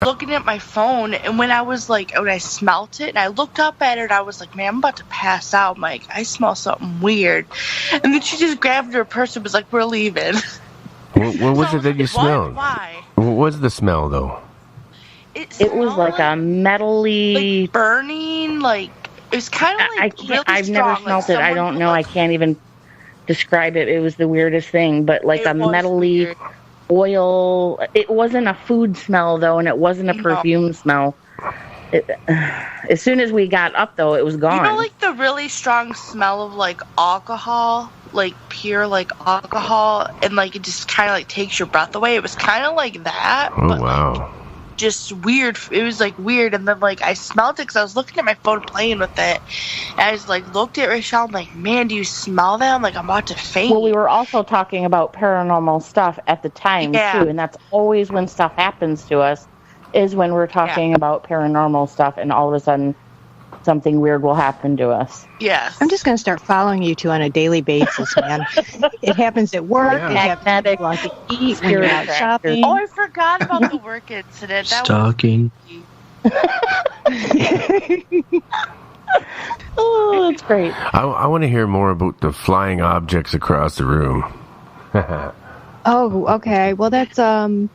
looking at my phone, and when I smelt it, and I looked up at it, and I was like, man, I'm about to pass out. I'm like, I smell something weird. And then she just grabbed her purse and was like, we're leaving. What was it that you smelled? Why? What was the smell, though? It was like a metally... Like burning, like... It was kind of like really I've strong, never smelled it. I don't know. I can't even describe it. It was the weirdest thing. But like a metally... Weird. Oil. It wasn't a food smell though, and it wasn't a perfume smell. As soon as we got up though, it was gone. You know, like the really strong smell of like alcohol, like pure like alcohol, and like it just kind of like takes your breath away. It was kind of like that. Oh wow. Just weird. It was like weird, and then like I smelled it because I was looking at my phone playing with it, and I just like looked at Rochelle. I'm like, man, do you smell that? I'm like, I'm about to faint. Well, we were also talking about paranormal stuff at the time too, and that's always when stuff happens to us, is when we're talking about paranormal stuff, and all of a sudden something weird will happen to us. Yes. I'm just going to start following you two on a daily basis, man. It happens at work. It happens at like eat, when you're out shopping. Oh, I forgot about the work incident. Stalking. Oh, that's great. I want to hear more about the flying objects across the room. Oh, okay. Well, that's none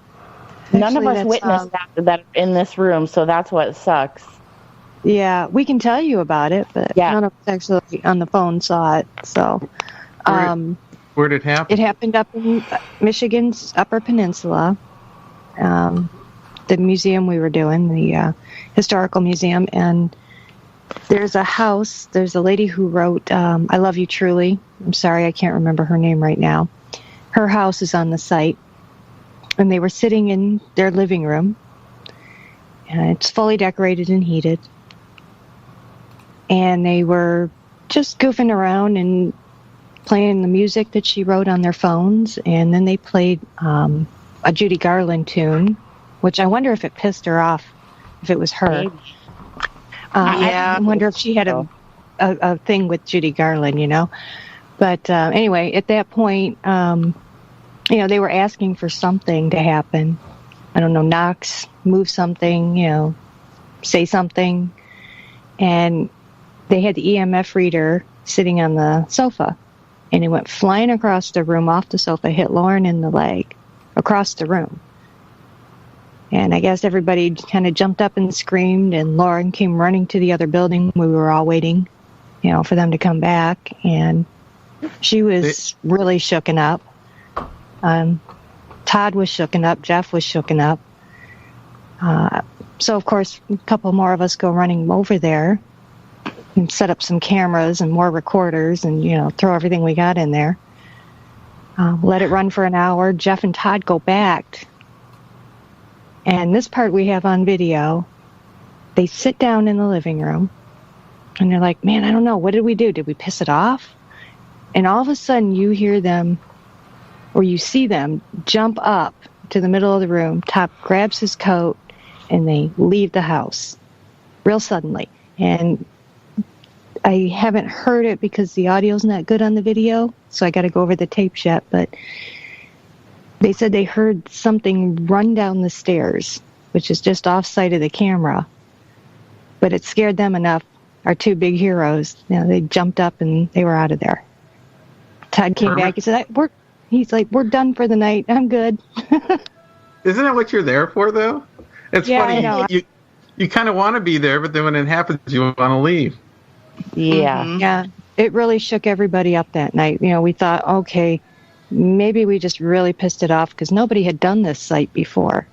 of us witnessed that in this room, so that's what sucks. Yeah, we can tell you about it, but none of us actually on the phone saw it. So, where did it happen? It happened up in Michigan's Upper Peninsula, the museum we were doing, the historical museum, and there's a house. There's a lady who wrote "I Love You Truly." I'm sorry, I can't remember her name right now. Her house is on the site, and they were sitting in their living room, and it's fully decorated and heated. And they were just goofing around and playing the music that she wrote on their phones. And then they played a Judy Garland tune, which I wonder if it pissed her off, if it was her. I wonder if she had a thing with Judy Garland, you know. But anyway, at that point, they were asking for something to happen. I don't know, Knox, move something, say something. And they had the EMF reader sitting on the sofa, and it went flying across the room off the sofa, hit Lauren in the leg, across the room. And I guess everybody kind of jumped up and screamed, and Lauren came running to the other building. We were all waiting, for them to come back, and she was really shooken up. Todd was shooken up. Jeff was shooken up. So, of course, a couple more of us go running over there and set up some cameras and more recorders and, throw everything we got in there. Let it run for an hour. Jeff and Todd go back. And this part we have on video. They sit down in the living room, and they're like, man, I don't know. What did we do? Did we piss it off? And all of a sudden you hear them, or you see them, jump up to the middle of the room. Top grabs his coat, and they leave the house real suddenly. And I haven't heard it because the audio's not good on the video, so I got to go over the tapes yet. But they said they heard something run down the stairs, which is just off site of the camera. But it scared them enough. Our two big heroes, they jumped up and they were out of there. Todd came back. He said, He's like, we're done for the night. I'm good. Isn't that what you're there for, though? It's funny. I know. You kind of want to be there, but then when it happens, you want to leave. Yeah. Mm-hmm. Yeah. It really shook everybody up that night. We thought, okay, maybe we just really pissed it off because nobody had done this site before.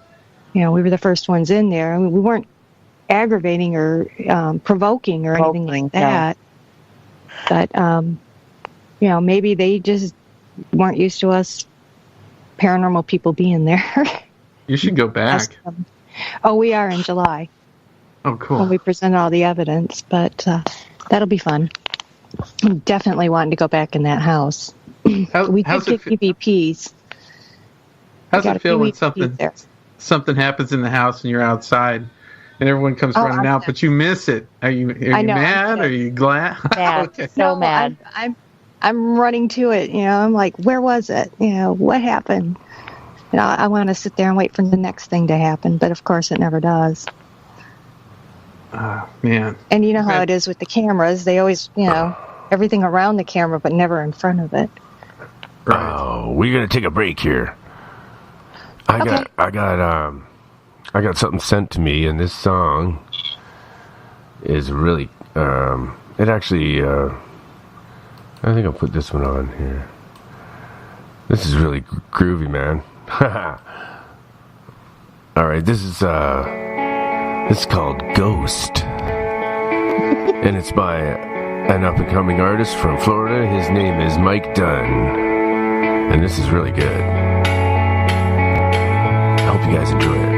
We were the first ones in there. I mean, we weren't aggravating or provoking or anything like that. No. But, maybe they just weren't used to us paranormal people being there. You should go back. Oh, we are in July. Oh, cool. When we present all the evidence, but that'll be fun. I'm definitely wanting to go back in that house. We did get EVPs. How's it feel when something happens in the house and you're outside and everyone comes running out, but you miss it? Are you mad? Are you glad? Mad. Okay. So mad. I'm running to it. I'm like, where was it? What happened? I want to sit there and wait for the next thing to happen, but of course it never does. Man. And you know how it is with the cameras. They always, everything around the camera, but never in front of it. Right. Oh, we're going to take a break here. I got something sent to me, and this song is really, it actually, I think I'll put this one on here. This is really groovy, man. All right, this is called Ghost, and it's by an up-and-coming artist from Florida. His name is Mike Dunn, and this is really good. I hope you guys enjoy it.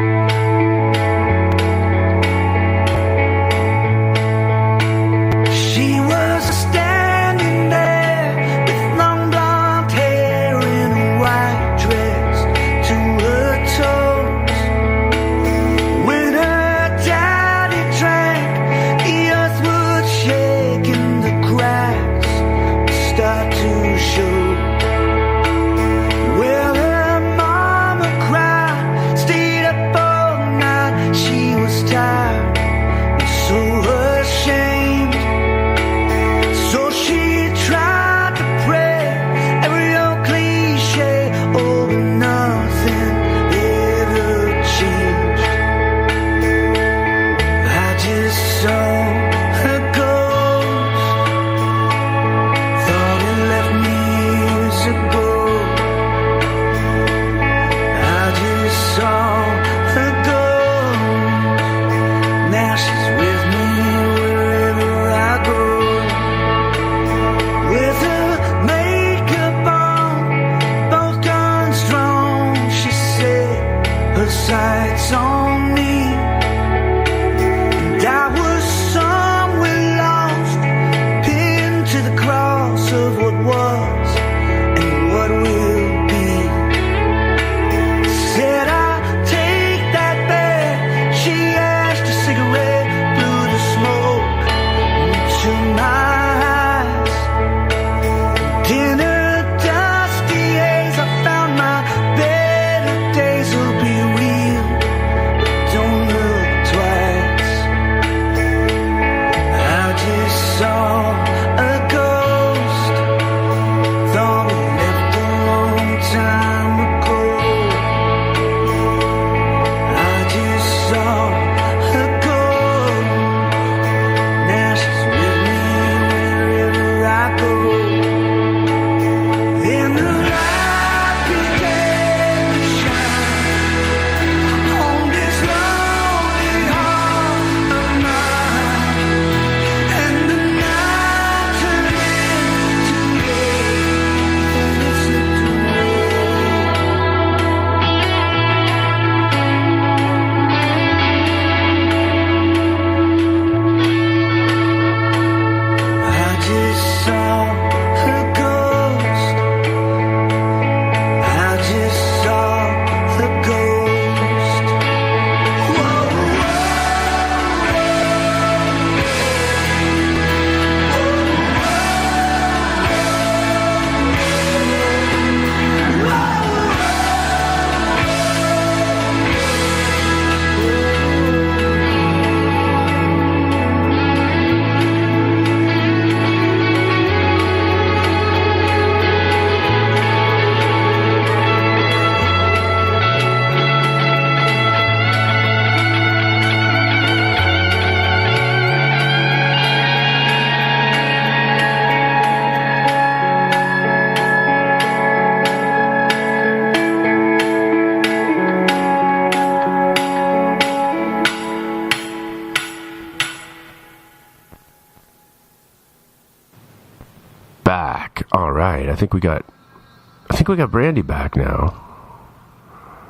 I think we got Brandy back now.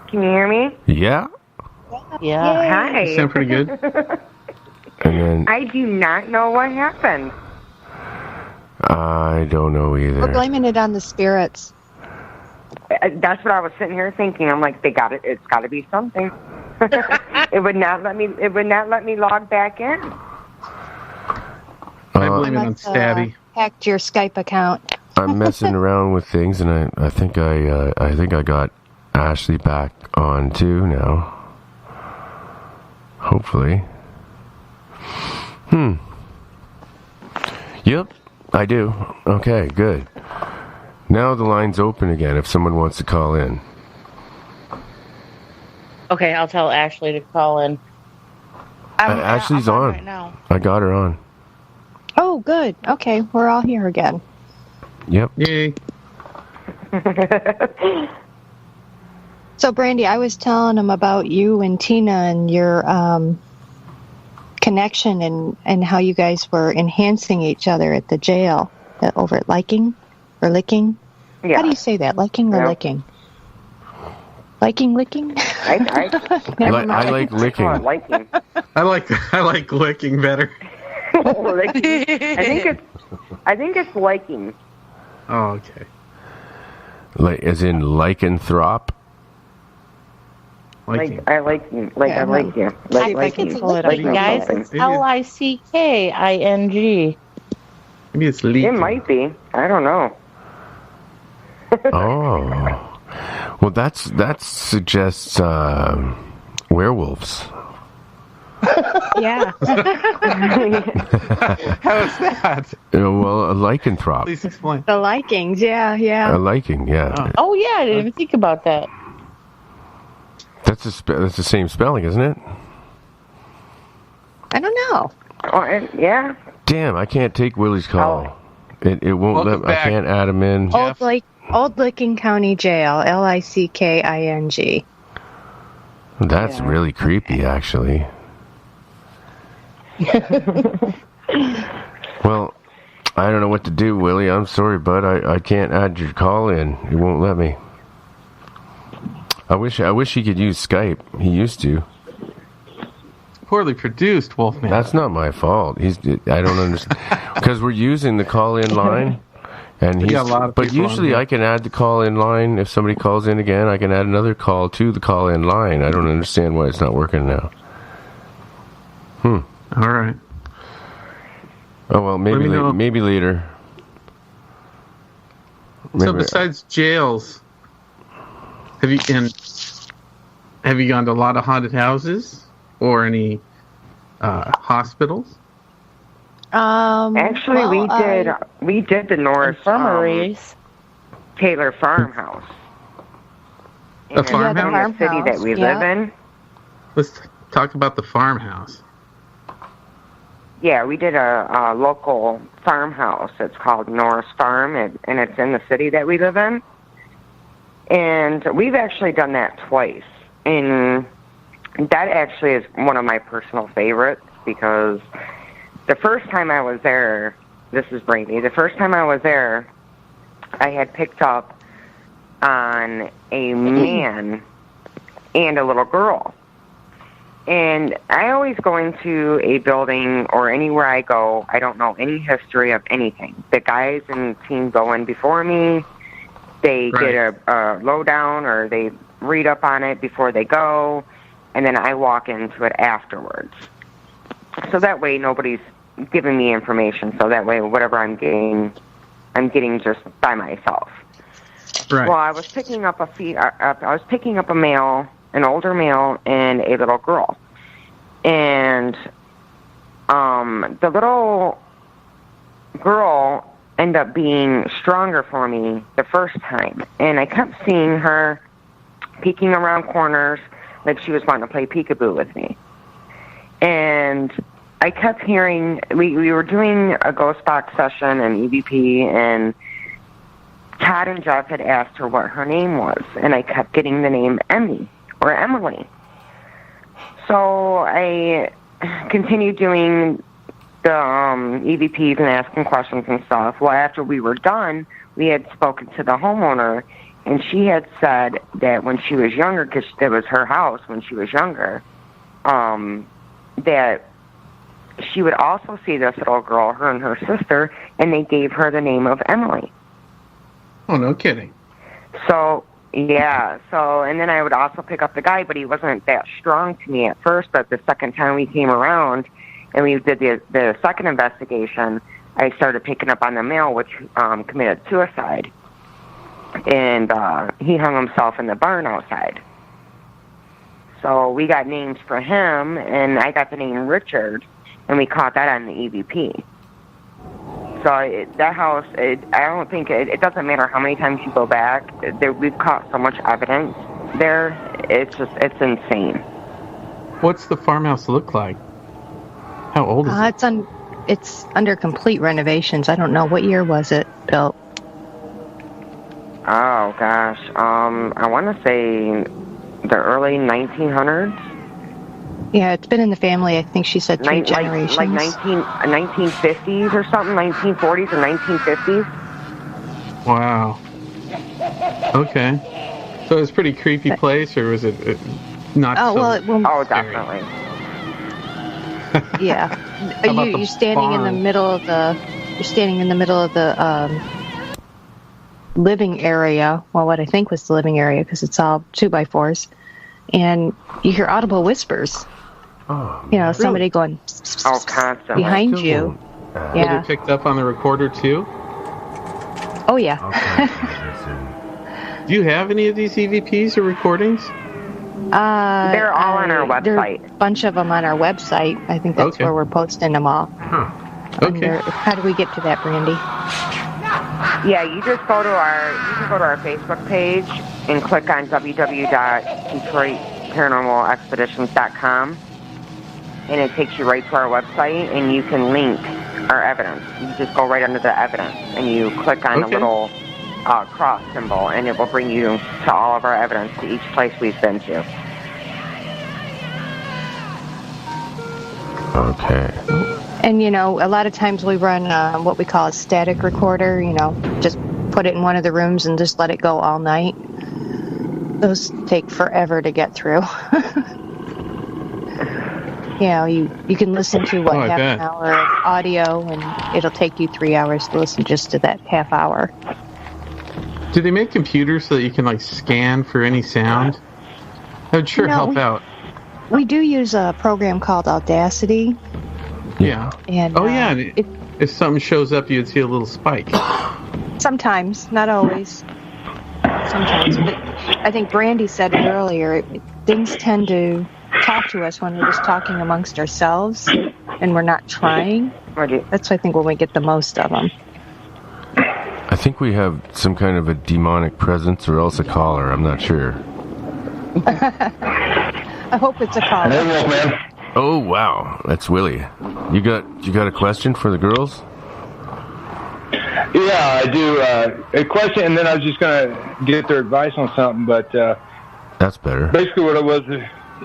Can you hear me? Yeah. Yeah. Hi. You sound pretty good. And then I do not know what happened. I don't know either. We're blaming it on the spirits. That's what I was sitting here thinking. I'm like, it's got to be something. It would not let me log back in. I blame it on Stabby. Hacked your Skype account. I'm messing around with things, and I think I got Ashley back on too now. Hopefully. Yep, I do. Okay, good. Now the line's open again if someone wants to call in. Okay, I'll tell Ashley to call in. Ashley's I'm on right now. I got her on. Oh, good. Okay, we're all here again. Yep. Yay. So, Brandy, I was telling him about you and Tina and your connection and how you guys were enhancing each other at the jail over at Licking or Licking. Yeah. How do you say that? Licking or Licking? Licking? I like licking. Liking. I like licking better. Liking. I think it's liking. Oh, okay. Like as in lycanthrope. Liking. I like you. I like you. Pull it up, you guys. It's Licking. Maybe it's leaking. It might be. I don't know. Oh. Well, that suggests werewolves. Yeah. How is that? Well, a lycanthrope. Please explain. The likings, yeah. A liking, yeah. Oh, yeah, I didn't even think about that. That's the same spelling, isn't it? I don't know. Oh, yeah. Damn, I can't take Willie's call. It won't let. I can't add him in. Old Licking County Jail, Licking. That's really creepy, actually. Well, I don't know what to do, Willie. I'm sorry, bud. I can't add your call in. It won't let me. I wish he could use Skype. He used to. Poorly produced, Wolfman. That's not my fault. I don't understand because we're using the call-in line, and he's. A lot of but usually I can add the call-in line if somebody calls in again. I can add another call to the call-in line. I don't understand why it's not working now. All right. Oh well, maybe later. So besides jails, have you gone to a lot of haunted houses or any hospitals? Actually, we did the Norris Infirmaries. Taylor farmhouse. The farmhouse? In the city that we live in. Let's talk about the farmhouse. Yeah, we did a local farmhouse. It's called Norris Farm, and it's in the city that we live in. And we've actually done that twice. And that actually is one of my personal favorites because the first time I was there, this is Brandy, the first time I was there, I had picked up on a man and a little girl. And I always go into a building or anywhere I go, I don't know any history of anything. The guys and team go in before me. They get a lowdown or they read up on it before they go, and then I walk into it afterwards. So that way nobody's giving me information. So that way whatever I'm getting just by myself. Right. Well, I was picking up a male, an older male, and a little girl. And the little girl ended up being stronger for me the first time. And I kept seeing her peeking around corners like she was wanting to play peekaboo with me. And I kept hearing, we were doing a ghost box session and EVP, and Todd and Jeff had asked her what her name was. And I kept getting the name Emmy. Or Emily. So I continued doing the EVPs and asking questions and stuff. Well, after we were done, we had spoken to the homeowner, and she had said that when she was younger, because it was her house when she was younger, that she would also see this little girl, her and her sister, and they gave her the name of Emily. Oh, no kidding. So... yeah, and then I would also pick up the guy, but he wasn't that strong to me at first, but the second time we came around and we did the second investigation, I started picking up on the male, which committed suicide. and he hung himself in the barn outside. So we got names for him, and I got the name Richard, and we caught that on the EVP. So that house, I don't think, it doesn't matter how many times you go back, we've caught so much evidence there, it's insane. What's the farmhouse look like? How old is it? It's under complete renovations. I don't know. What year was it built? Oh, gosh. I want to say the early 1900s. Yeah, it's been in the family, I think she said 3 generations. Like 1950s or something, 1940s or 1950s. Wow. Okay. So it's a pretty creepy place, or was it not definitely. Yeah. You're standing in the middle of the living area. Well, what I think was the living area, because it's all 2x4s, and you hear audible whispers. Oh, somebody going constantly behind you. Yeah. Were they picked up on the recorder too? Oh yeah. Do you have any of these EVPs or recordings? They're all on our website. There's a bunch of them on our website. I think that's where we're posting them all. Huh. Okay. How do we get to that, Brandy? Yeah, you just go to our Facebook page and click on www.DetroitParanormalExpeditions.com, and it takes you right to our website, and you can link our evidence. You just go right under the evidence, and you click on the little cross symbol, and it will bring you to all of our evidence, to each place we've been to. Okay. And, a lot of times we run what we call a static recorder, just put it in one of the rooms and just let it go all night. Those take forever to get through. You can listen to, half an hour of audio, and it'll take you 3 hours to listen just to that half hour. Do they make computers so that you can, scan for any sound? That would sure help out. We do use a program called Audacity. Yeah. And, if something shows up, you'd see a little spike. Sometimes, not always. Sometimes. But I think Brandy said it earlier. Things tend to talk to us when we're just talking amongst ourselves and we're not trying. That's, I think, when we get the most of them. I think we have some kind of a demonic presence, or else a caller. I'm not sure. I hope it's a caller. Hey, man. Oh wow, that's Willie. You got a question for the girls? Yeah, I do. A question, and then I was just gonna get their advice on something. But that's better. Basically, what it was,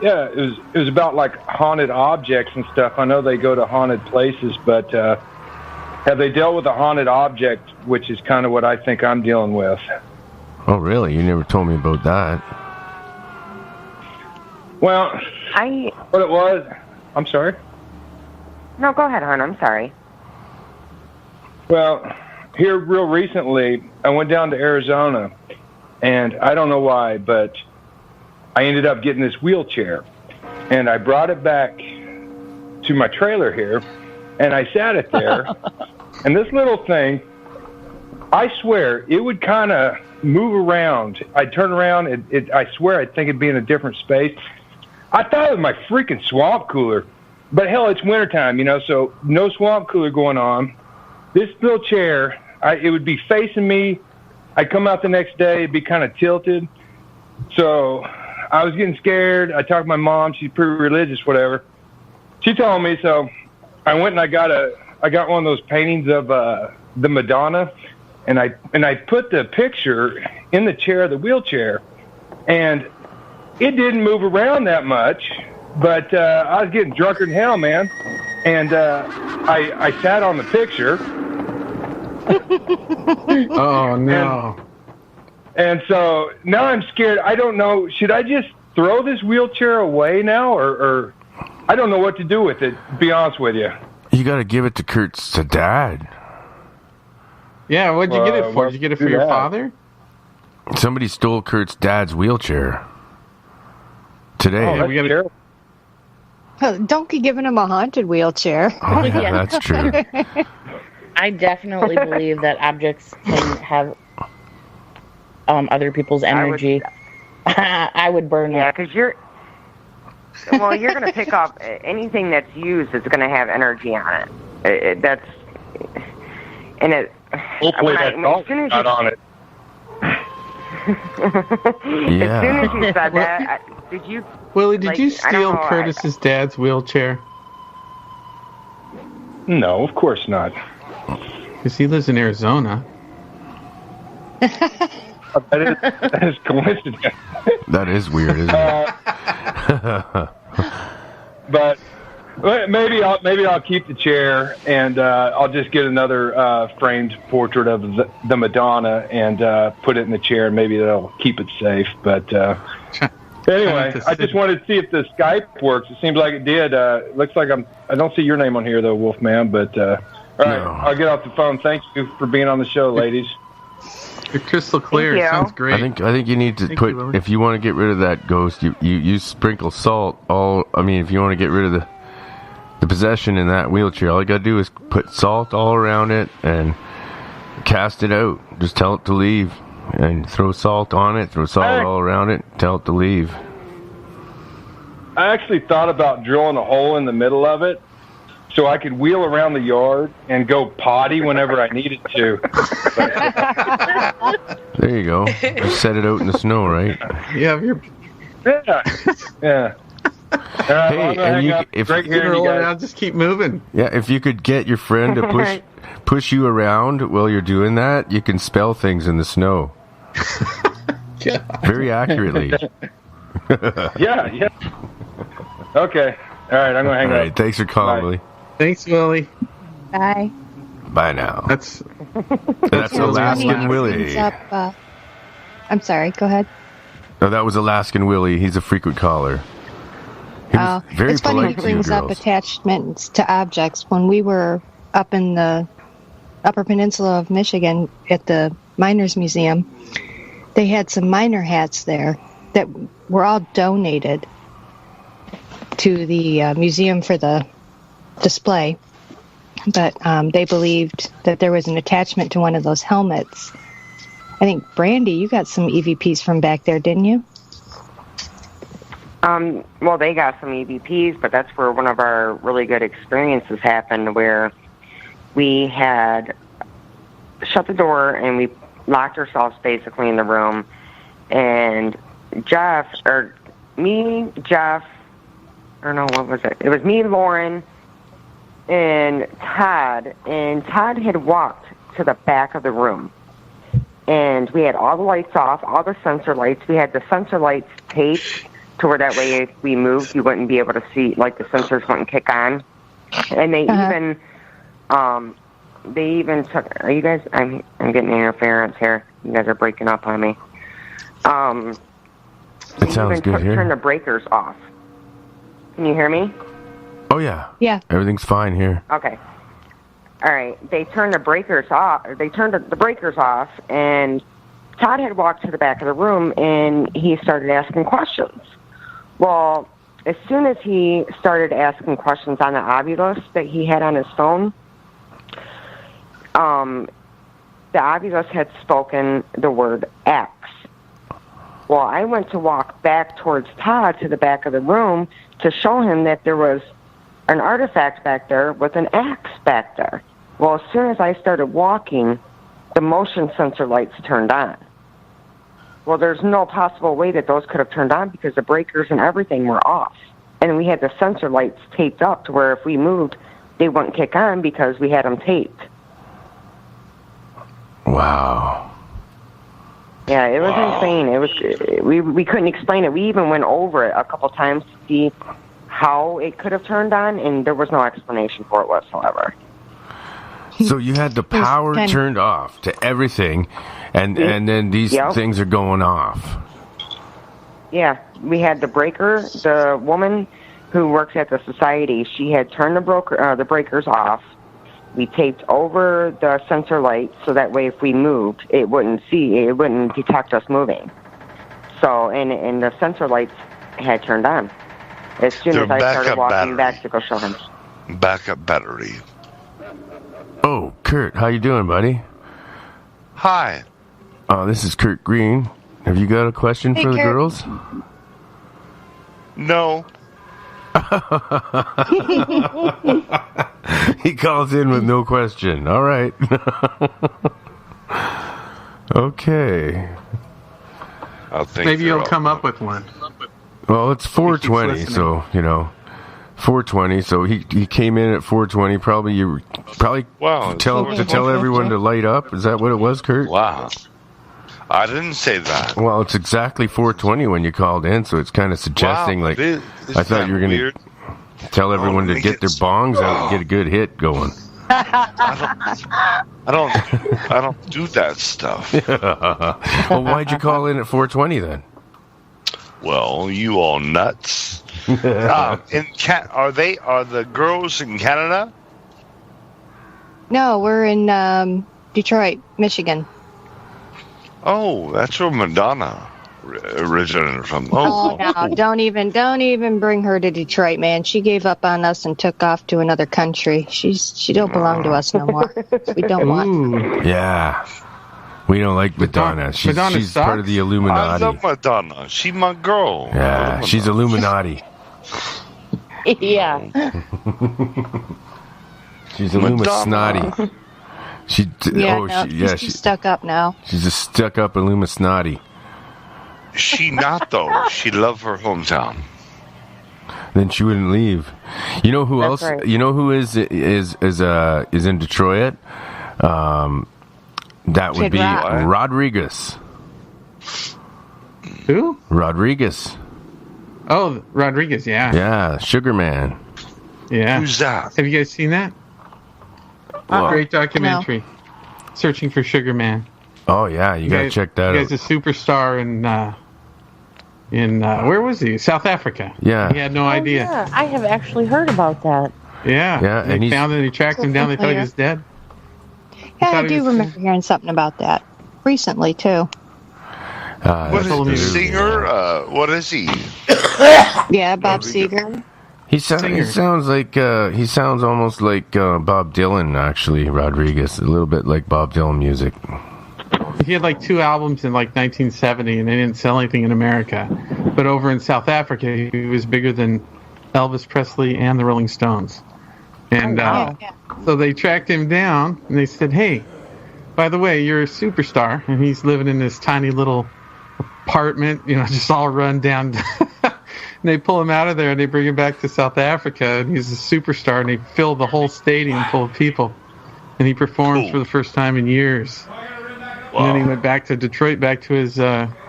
it was about haunted objects and stuff. I know they go to haunted places, but have they dealt with a haunted object, which is kind of what I think I'm dealing with? Oh, really? You never told me about that. Well, what it was, I'm sorry? No, go ahead, hon. I'm sorry. Well, here real recently, I went down to Arizona, and I don't know why, but I ended up getting this wheelchair, and I brought it back to my trailer here, and I sat it there, and this little thing, I swear, it would kind of move around. I'd turn around, I swear I'd think it'd be in a different space. I thought it was my freaking swamp cooler. But hell, it's wintertime, so no swamp cooler going on. This little chair, it would be facing me. I'd come out the next day, it'd be kind of tilted. So I was getting scared. I talked to my mom. She's pretty religious, whatever. She told me, so I went and I got one of those paintings of the Madonna, and I put the picture in the chair, the wheelchair, and it didn't move around that much, but I was getting drunker than hell, man. And I sat on the picture. Oh, no. And so now I'm scared. I don't know. Should I just throw this wheelchair away now? Or I don't know what to do with it, to be honest with you. You got to give it to Kurt's dad. Yeah, what'd you get it for? Did you get it for your father? Somebody stole Kurt's dad's wheelchair. Today. Oh, don't be giving him a haunted wheelchair. Oh, yeah, that's true. I definitely believe that objects can have other people's energy. I would burn it. Yeah, because you're going to pick up anything that's used is going to have energy on it. Hopefully that's not on it. As soon as you said that, did you... Willie, did you steal Curtis's dad's wheelchair? No, of course not. Because he lives in Arizona. That is coincidence. That is weird, isn't it? But maybe I'll keep the chair, and I'll just get another framed portrait of the Madonna and put it in the chair, and maybe that'll keep it safe. But anyway, I just wanted to see if the Skype works. It seems like it did. Looks like I don't see your name on here though, Wolfman. But all right, no. I'll get off the phone. Thank you for being on the show, ladies. You're crystal clear. It sounds great. I think you need to put, if you want to get rid of that ghost, you sprinkle salt if you want to get rid of the possession in that wheelchair, all you gotta do is put salt all around it and cast it out. Just tell it to leave, and throw salt on it, throw salt all around it, tell it to leave. I actually thought about drilling a hole in the middle of it so I could wheel around the yard and go potty whenever I needed to. There you go. Just set it out in the snow, right? Yeah. Yeah. Hey, and if you roll it out, just keep moving. Yeah, if you could get your friend to push you around while you're doing that, you can spell things in the snow. Very accurately. Yeah. Okay. All right, I'm going to hang up. All right, thanks for calling, Willie. Thanks, Willie. Bye. Bye now. That's Alaskan Willie. I'm sorry, go ahead. No, that was Alaskan Willie. He's a frequent caller. It's funny he brings up attachments to objects. When we were up in the Upper Peninsula of Michigan at the Miners Museum, they had some miner hats there that were all donated to the museum for the display. But they believed that there was an attachment to one of those helmets. I think, Brandy, you got some EVPs from back there, didn't you? Well, they got some EVPs, but that's where one of our really good experiences happened, where we had shut the door and we locked ourselves basically in the room. And it was me, Lauren, and Todd. And Todd had walked to the back of the room. And we had all the lights off, all the sensor lights. We had the sensor lights taped to where that way if we moved, you wouldn't be able to see, like the sensors wouldn't kick on. And they even took, are you guys, I'm getting interference here. You guys are breaking up on me. It sounds good here. Turn the breakers off. Can you hear me? Oh, yeah. Yeah. Everything's fine here. Okay. All right. They turned the breakers off. They turned the breakers off, and Todd had walked to the back of the room, and he started asking questions. Well, as soon as he started asking questions on the Ovilus that he had on his phone, the Ovilus had spoken the word X. Well, I went to walk back towards Todd to the back of the room to show him that there was an artifact back there with an X back there. Well, as soon as I started walking, the motion sensor lights turned on. Well, there's no possible way that those could have turned on because the breakers and everything were off. And we had the sensor lights taped up to where if we moved, they wouldn't kick on because we had them taped. Wow. Yeah, it was insane. It was we couldn't explain it. We even went over it a couple times to see how it could have turned on, and there was no explanation for it whatsoever. So you had the power turned off to everything, and then these things are going off. Yeah, we had the breaker. The woman who works at the society, she had turned the breakers off. We taped over the sensor lights so that way if we moved, it wouldn't detect us moving. So, and the sensor lights had turned on. As soon as I started walking back to go show him. Backup battery. Oh, Kurt, how you doing, buddy? Hi. This is Kurt Green. Have you got a question for the girls? No. He calls in with no question. All right. Okay. Maybe you'll come up with one. Well, it's 4:20, so 4:20. So he came in at 4:20. Probably tell everyone to light up. Is that what it was, Kurt? Wow. I didn't say that. Well, it's exactly 4:20 when you called in, so it's kind of suggesting I thought you were going to tell everyone to get their bongs out and get a good hit going. I don't do that stuff. Well, why'd you call in at 4:20 then? Well, you all nuts. Are the girls in Canada? No, we're in Detroit, Michigan. Oh, that's where Madonna originated from. Oh no! Don't even bring her to Detroit, man. She gave up on us and took off to another country. She don't belong to us no more. We don't want. Yeah, we don't like Madonna. She's part of the Illuminati. I love Madonna. She's my girl. Yeah, she's Illuminati. Yeah. She's Illuminati. She's stuck up now. She's a stuck up Illuminati. She not though. She loved her hometown. Then she wouldn't leave. You know who else? Right. You know who is in Detroit? That would be Rodriguez. Who? Rodriguez. Oh, Rodriguez. Yeah. Yeah, Sugar Man. Yeah. Who's that? Have you guys seen that? Great documentary. No. Searching for Sugar Man. Oh yeah, you gotta check that out. He's a superstar in where was he? South Africa. Yeah. He had no idea. Yeah, I have actually heard about that. Yeah. Yeah, and they found him. They tracked him down. They thought he was dead. Yeah, I do remember hearing something about that recently too. What is he? Singer? What is he? Yeah, Bob Seger. He sounds almost like Bob Dylan, actually, Rodriguez. A little bit like Bob Dylan music. He had like 2 albums in like 1970, and they didn't sell anything in America. But over in South Africa, he was bigger than Elvis Presley and the Rolling Stones. And so they tracked him down, and they said, "Hey, by the way, you're a superstar." And he's living in this tiny little apartment, just all run down. And they pull him out of there and they bring him back to South Africa, and he's a superstar, and they fill the whole stadium full of people. And he performed for the first time in years. Wow. And then he went back to Detroit, back to his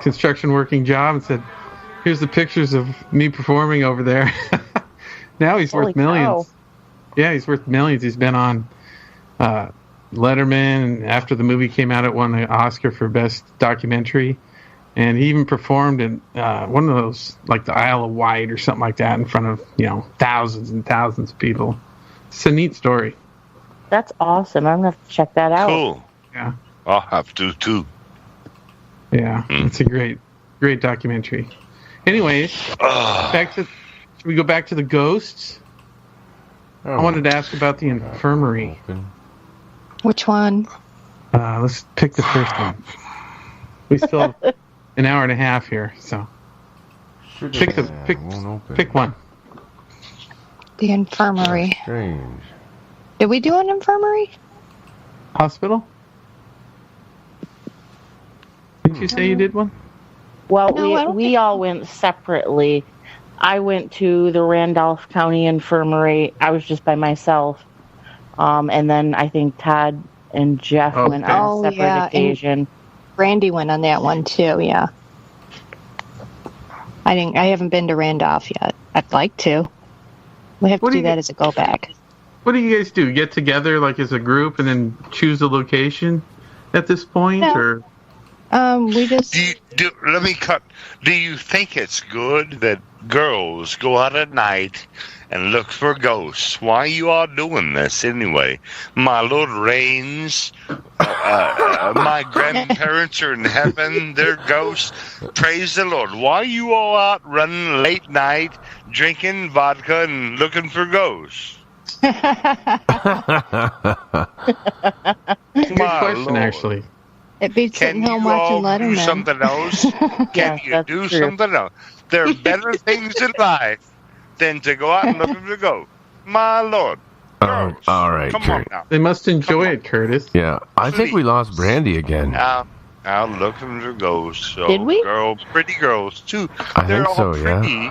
construction working job, and said, "Here's the pictures of me performing over there." Now he's worth millions. Cow. Yeah, he's worth millions. He's been on Letterman, and after the movie came out, it won the Oscar for Best Documentary. And he even performed in one of those, like the Isle of Wight or something like that, in front of, thousands and thousands of people. It's a neat story. That's awesome. I'm going to have to check that out. Cool. Yeah. I'll have to, too. Yeah, It's a great documentary. Anyways, should we go back to the ghosts? I wanted to ask about the infirmary. Which one? Let's pick the first one. We still have an hour and a half here, so pick one. The infirmary. Strange. Did we do an infirmary? Hospital? Didn't you say you did one? Well, we all went separately. I went to the Randolph County Infirmary. I was just by myself. And then I think Todd and Jeff went on a separate occasion. Randy went on that one too, yeah. I haven't been to Randolph yet. I'd like to. We have to do that as a go back. What do you guys do? Get together like as a group and then choose a location at this point? No. Or we just let me cut. Do you think it's good that girls go out at night and look for ghosts? Why are you all doing this anyway? My Lord reigns. My grandparents are in heaven. They're ghosts. Praise the Lord. Why are you all out running late night, drinking vodka and looking for ghosts? Good question, actually. It beats Can sitting you home all watching do Letterman. something else? Can you that's do true. something else? There are better things in life than to go out and look to go. My Lord. Girls, all right, come Kurt. on now. They must enjoy it, Curtis. Yeah, I think we lost Brandy again. Out looking for ghosts. So Did we? Pretty girls too. I They're think all so, yeah. pretty.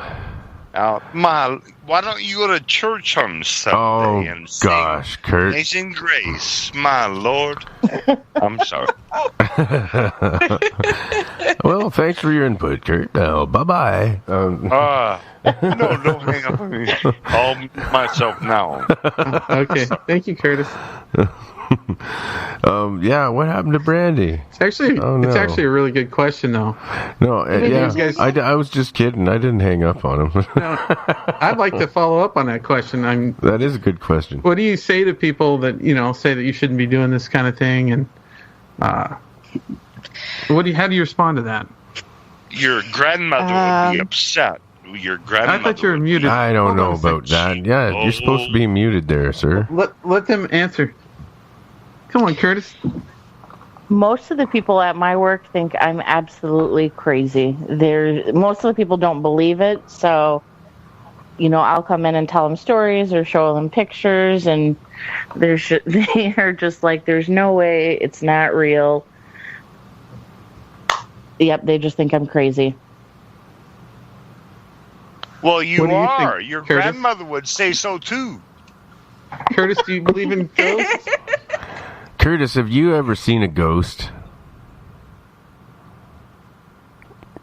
Why don't you go to church on Sunday Oh, and sing gosh, Kurt. Amazing Grace? My Lord. I'm sorry. Well, thanks for your input, Kurt. Bye-bye. No, don't hang up on me. I'll mute myself now. Okay, thank you, Curtis. Yeah, what happened to Brandy? It's actually Oh, no. it's actually a really good question, though. No, yeah, you guys- I was just kidding. I didn't hang up on him. I'd like to follow up on that question. That is a good question. What do you say to people that say that you shouldn't be doing this kind of thing, and how do you respond to that? Your grandmother would be upset. Your grandmother. I thought you were muted. I don't know Hold on a about that. Yeah, you're supposed to be muted there, sir. Let them answer. Come on, Curtis. Most of the people at my work think I'm absolutely crazy. Most of the people don't believe it, so I'll come in and tell them stories or show them pictures, and they are just like, "There's no way, it's not real." Yep, they just think I'm crazy. Well, you What do you are. think, Your Curtis? grandmother would say so too. Curtis, do you believe in ghosts? Curtis, have you ever seen a ghost?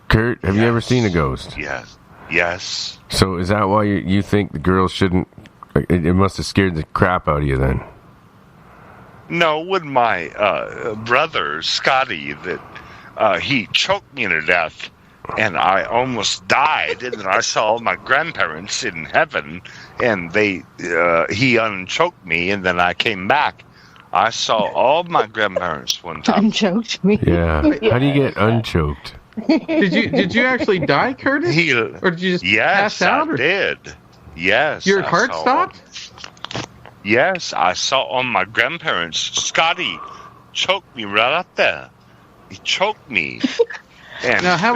Kurt, have you ever seen a ghost? Yes. So is that why you think the girls shouldn't? It must have scared the crap out of you then. No, with my brother Scotty, that he choked me to death, and I almost died. And then I saw my grandparents in heaven, and he unchoked me, and then I came back. I saw all my grandparents one time. Unchoked me. Yeah. How do you get unchoked? Did you actually die, Curtis? Or did you just Yes, pass out? I did. Yes. Your I heart saw- stopped? Yes, I saw on my grandparents. Scotty choked me right up there. He choked me. And, Now, how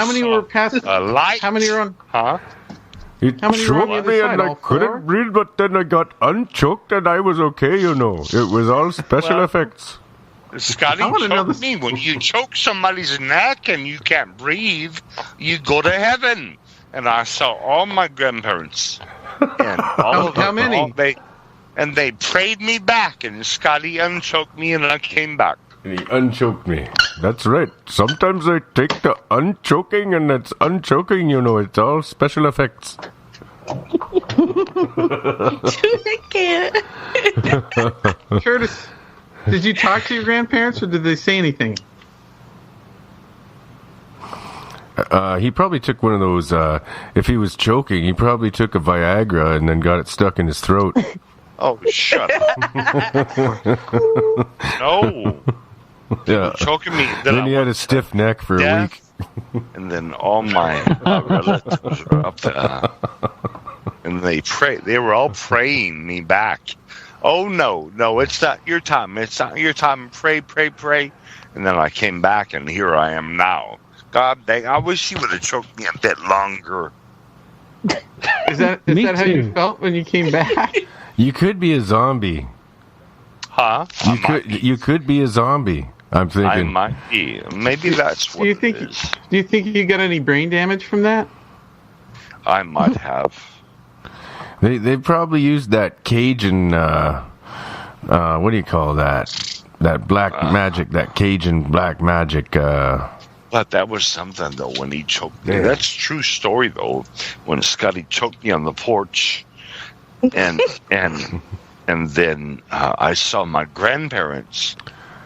many were passed? A light. How many are on? Huh? It How many were on the choked other me side, and I all couldn't four? breathe, but then I got unchoked and I was okay, It was all special Well- effects. Scotty I wanna know choked me. When you choke somebody's neck and you can't breathe, you go to heaven. And I saw all my grandparents. And all of How them, many? they prayed me back, and Scotty unchoked me, and I came back. And he unchoked me. That's right. Sometimes I take the unchoking and it's unchoking, It's all special effects. I can't. Curtis, did you talk to your grandparents, or did they say anything? He probably took one of those, if he was choking, he probably took a Viagra and then got it stuck in his throat. Oh, shut up. No. Yeah. Choking me. Then he had a stiff neck for a week. And then all my relatives were up there. And they were all praying me back. Oh, no, it's not your time. It's not your time. Pray. And then I came back, and here I am now. God dang, I wish he would have choked me a bit longer. Is that how you felt when you came back? You could be a zombie. Huh? You could be a zombie. I'm thinking. I might be. Maybe that's what it is. Do you think you got any brain damage from that? I might have. They probably used that Cajun. What do you call that? That black magic. That Cajun black magic. But that was something, though, when he choked me. Yeah. That's a true story, though. When Scotty choked me on the porch, and then I saw my grandparents,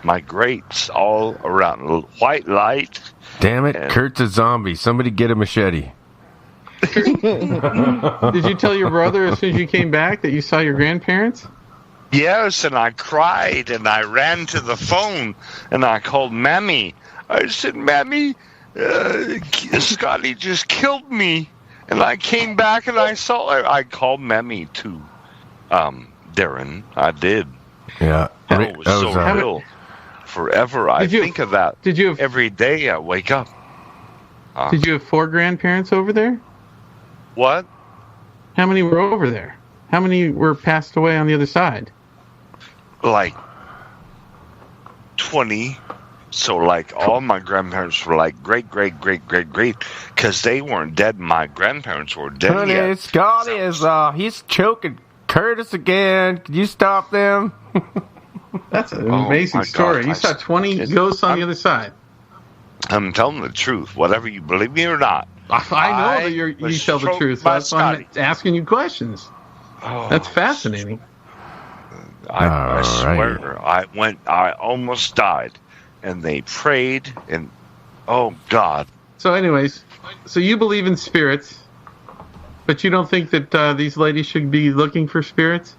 my greats, all around white light. Damn it, Kurt's a zombie. Somebody get a machete. Did you tell your brother as soon as you came back that you saw your grandparents? Yes, and I cried, and I ran to the phone, and I called Mammy. I said, Mammy, Scotty just killed me. And I came back, and I called Mammy too. Darren, I did. Yeah. Hell was so real. forever. I think of that. Did you have, every day I wake up? Did you have 4 grandparents over there? What? How many were over there? How many were passed away on the other side? Like 20. So, like, all my grandparents were like great, because they weren't dead. My grandparents were dead. Honey, yet. Scotty he's choking Curtis again. Can you stop them? That's an amazing story. God, you saw 20 ghosts on the other side. I'm telling the truth, whether you believe me or not. I know that you tell the truth. That's why I'm asking you questions. That's fascinating. I swear, I almost died. And they prayed, and oh God. So, anyways, so you believe in spirits, but you don't think that these ladies should be looking for spirits?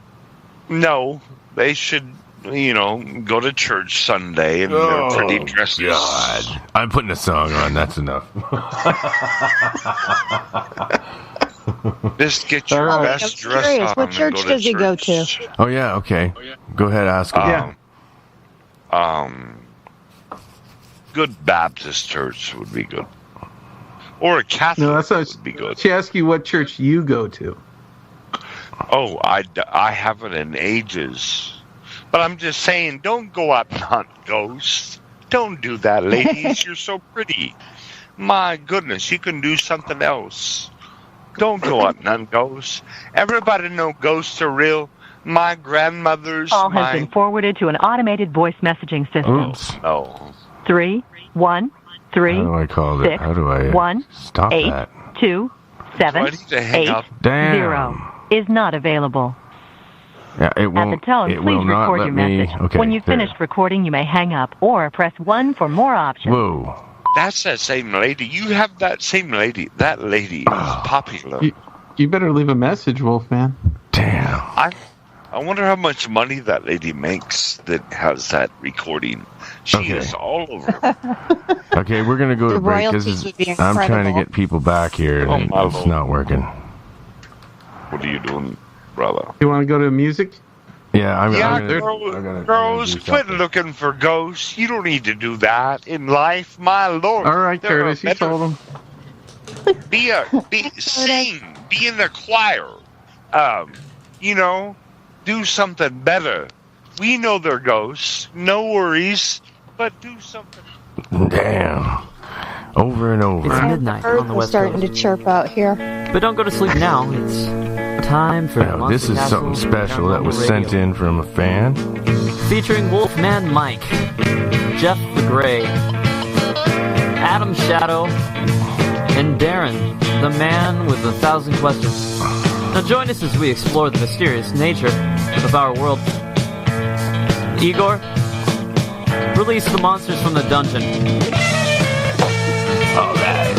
No, they should, go to church Sunday in their pretty dresses. God, I'm putting a song on. That's enough. Just get your best dress on. What church does he go to? Oh yeah, okay. Go ahead, ask him. Good Baptist church would be good. Or a Catholic would be good. She asked you what church you go to. Oh, I haven't in ages. But I'm just saying, don't go out and hunt ghosts. Don't do that, ladies. You're so pretty. My goodness, you can do something else. Don't go out and hunt ghosts. Everybody know ghosts are real. My grandmother's... Call has been forwarded to an automated voice messaging system. Oops. No. 3 1 3 How do I call it? 6 How do I 1 stop 8 that? 2 7 8 Damn. 0 is not available. Yeah, it won't. At the tone, it please will not record let your me. message. Okay, when you've there. finished recording, you may hang up or press 1 for more options. Whoa. That's that same lady. You have that same lady. That lady is popular. You better leave a message, Wolfman. Damn. I wonder how much money that lady makes that has that recording. She is all over. Okay, we're going to go to break royalties because would be I'm trying to incredible. get people back here and my it's Lord. not working. What are you doing, brother? You want to go to music? Yeah, I'm girls, quit looking for ghosts. You don't need to do that in life, my Lord. All right, There are Curtis, you better- told him. Sing, be in the choir. Do something better. We know they're ghosts. No worries, but do something. Damn. Over and over. It's midnight Birds on the are West starting Coast. to chirp out here. But don't go to sleep now. It's time for Now, this is something special that was sent in from a fan. Featuring Wolfman Mike, Jeff the Gray, Adam Shadow, and Darren, the man with 1,000 questions. Now join us as we explore the mysterious nature of our world. Igor, release the monsters from the dungeon. All right.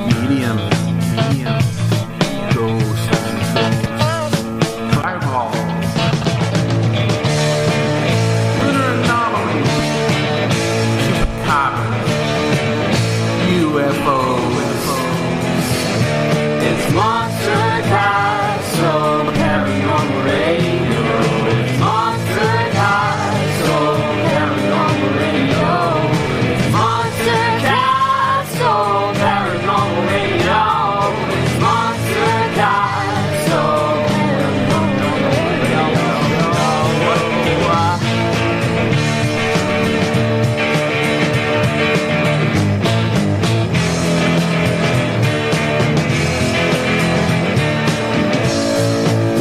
Medium. Ghost. Fireball. Lunar anomaly. Chupacabra. UFOs. It's Monster Castle Paranormal Radio. It's Monster Castle Paranormal Radio. It's Monster Castle Paranormal Radio. It's Monster Castle Paranormal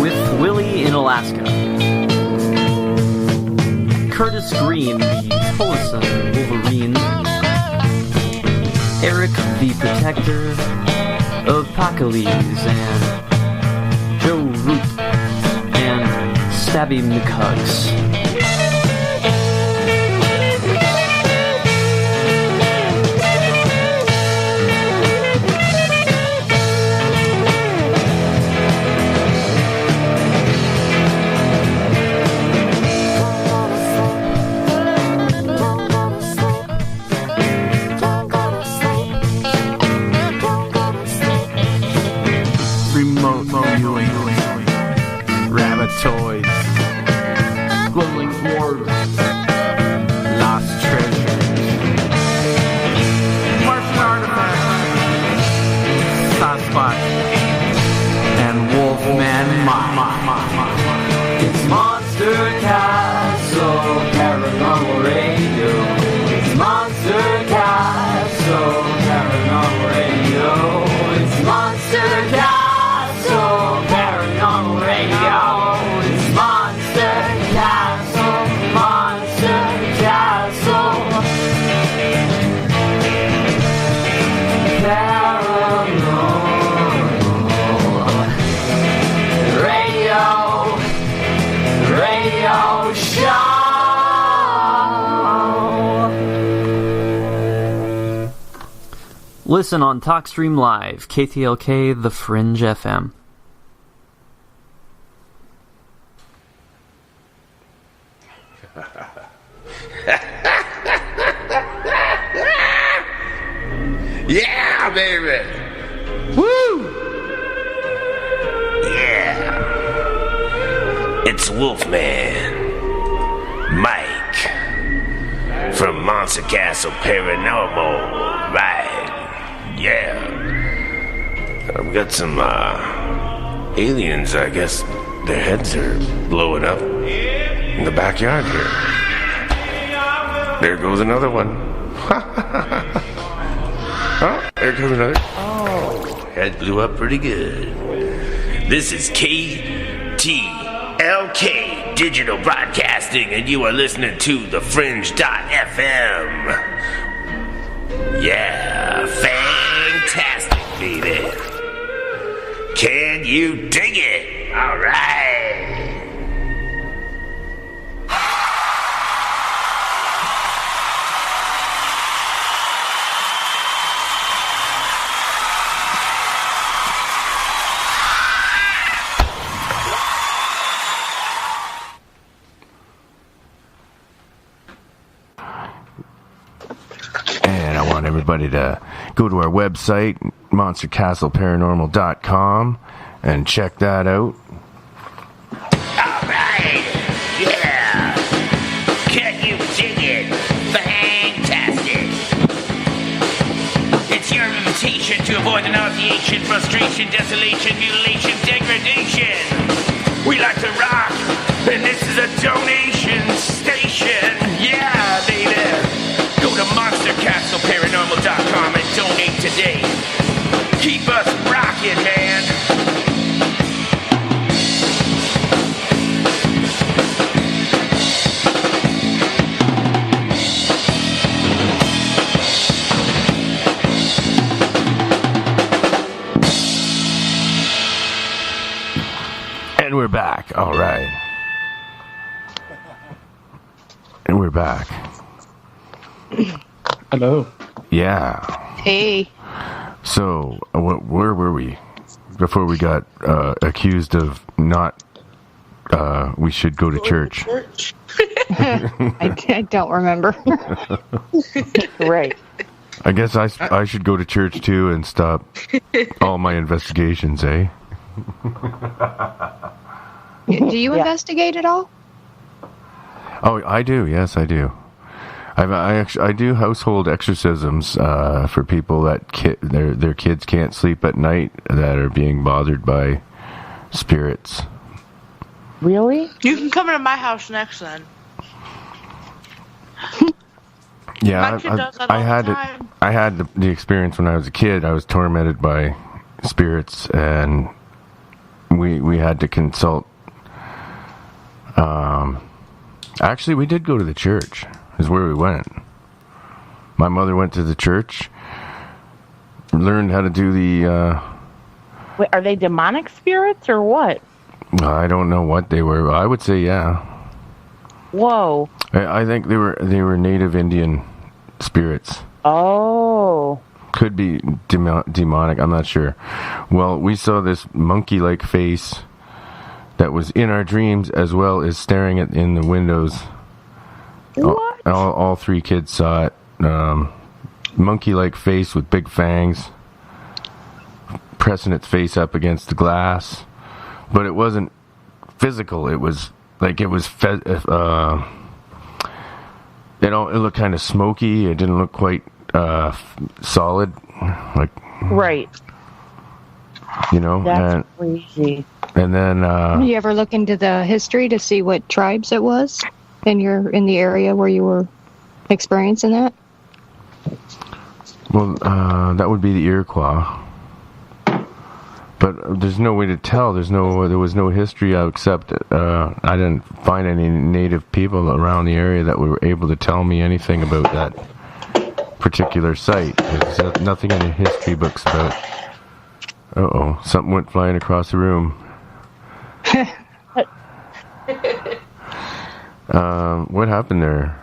With Willie in Alaska. Curtis Green, the Tulsa Wolverine. Eric, the Protector of Pacalese, and Joe Root, and Stabby McHugs. Listen on TalkStream Live, KTLK, The Fringe FM. Yeah, baby! Woo! Yeah! It's Wolfman Mike from Monster Castle Paranormal, right? Yeah. I've got some aliens, I guess their heads are blowing up in the backyard here. There goes another one. Oh, there goes another. Oh, head blew up pretty good. This is KTLK Digital Broadcasting, and you are listening to TheFringe.fm. Yeah, fantastic, baby. Can you dig it? All right. And I want everybody to go to our website, monstercastleparanormal.com, and check that out. Alright, yeah. Can you dig it? Fantastic. It's your invitation to avoid the nauseation, frustration, desolation, mutilation, degradation. We like to rock, and this is a donation station. Yeah, baby. Go to monstercastleparanormal.com and donate today. Keep us rocking, man. And we're back. All right. And we're back. Hello. Yeah. Hey. So, where were we before we got accused of not? We should go to church. I don't remember. Right. I guess I should go to church too and stop all my investigations, eh? Do you investigate at all? Oh, I do. Yes, I do. I do household exorcisms for people that their kids can't sleep at night that are being bothered by spirits. Really? You can come into my house next then. Yeah, My kid does that all the time. I had the experience when I was a kid. I was tormented by spirits, and we had to consult. Actually, we did go to the church. Is where we went. My mother went to the church, learned how to do the. Wait, are they demonic spirits or what? I don't know what they were. I would say yeah. Whoa. I think they were native Indian spirits. Oh. Could be demonic. I'm not sure. Well, we saw this monkey-like face that was in our dreams, as well as staring in the windows. What? All three kids saw it. Monkey-like face with big fangs, pressing its face up against the glass. But it wasn't physical. It was like it was. It looked kind of smoky. It didn't look quite solid. Like right. You know. That's crazy. And then. You ever look into the history to see what tribes it was in the area where you were experiencing that? Well, that would be the Iroquois. But there's no way to tell. There was no history except I didn't find any native people around the area that were able to tell me anything about that particular site. There's nothing in the history books about. Uh-oh, something went flying across the room. What happened there?